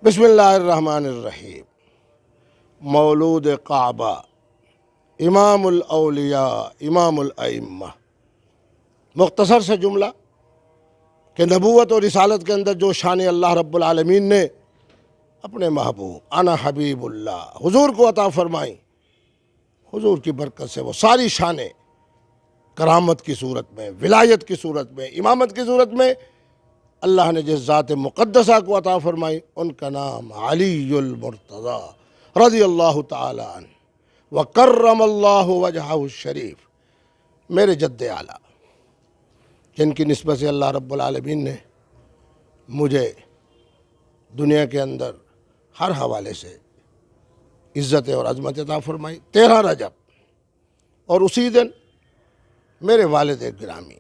بسم اللہ الرحمن الرحیم۔ مولود کعبہ، امام الاولیاء، امام الائمہ۔ مختصر سے جملہ کہ نبوت اور رسالت کے اندر جو شان اللہ رب العالمین نے اپنے محبوب انا حبیب اللہ حضور کو عطا فرمائیں، حضور کی برکت سے وہ ساری شانیں کرامت کی صورت میں، ولایت کی صورت میں، امامت کی صورت میں اللہ نے جس ذات مقدسہ کو عطا فرمائی، ان کا نام علی المرتضی رضی اللہ تعالی عنہ وکرم اللہ وجہہ الشریف، میرے جد اعلیٰ، جن کی نسبت سے اللہ رب العالمین نے مجھے دنیا کے اندر ہر حوالے سے عزت اور عظمت عطا فرمائی۔ 13 رجب اور اسی دن میرے والد گرامی،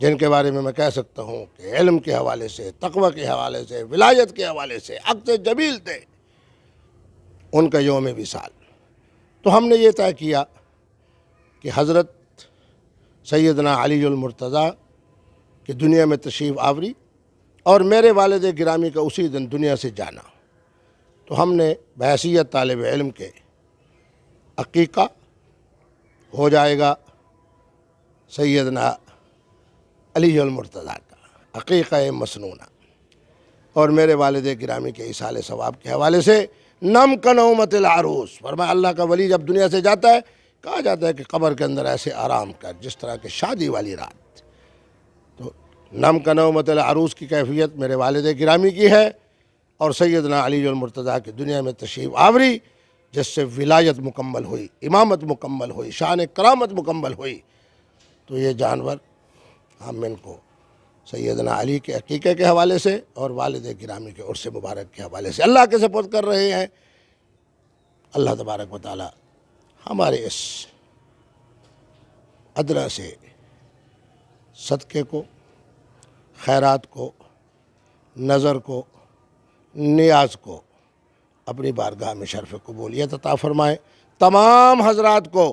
جن کے بارے میں کہہ سکتا ہوں کہ علم کے حوالے سے، تقوی کے حوالے سے، ولایت کے حوالے سے عقد جمیل تھے، ان کا یوم وصال۔ تو ہم نے یہ طے کیا کہ حضرت سیدنا علی المرتضی کی دنیا میں تشریف آوری اور میرے والد گرامی کا اسی دن دنیا سے جانا، تو ہم نے بحیثیت طالب علم کے عقیقہ ہو جائے گا سیدنا علی المرتضی کا عقیقہ مسنونہ، اور میرے والد گرامی کے ایصال ثواب کے حوالے سے نم کنومت العروس، فرمایا اللہ کا ولی جب دنیا سے جاتا ہے کہا جاتا ہے کہ قبر کے اندر ایسے آرام کر جس طرح کہ شادی والی رات۔ تو نم کنومت العروس کی کیفیت میرے والد گرامی کی ہے، اور سیدنا علی المرتضی کی دنیا میں تشریف آوری جس سے ولایت مکمل ہوئی، امامت مکمل ہوئی، شان کرامت مکمل ہوئی۔ تو یہ جانور ہم ان کو سیدنا علی کے عقیقے کے حوالے سے اور والد گرامی کے عرس مبارک کے حوالے سے اللہ کے سپرد کر رہے ہیں۔ اللہ تبارک و تعالی ہمارے اس ادنا سے صدقے کو، خیرات کو، نظر کو، نیاز کو اپنی بارگاہ میں شرف قبولیت عطا فرمائے۔ تمام حضرات کو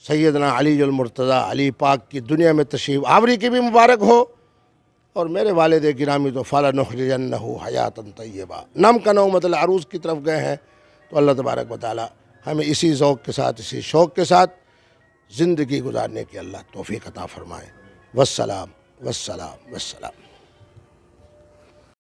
سیدنا علی المرتضی علی پاک کی دنیا میں تشریف آوری کی بھی مبارک ہو، اور میرے والد گرامی تو فَلَنُحْيِيَنَّهُ حَيَاةً طَيِّبَةً نم کنومت العروس کی طرف گئے ہیں۔ تو اللہ تبارک و تعالی ہمیں اسی ذوق کے ساتھ، اسی شوق کے ساتھ زندگی گزارنے کی اللہ توفیق عطا فرمائے۔ والسلام والسلام والسلام۔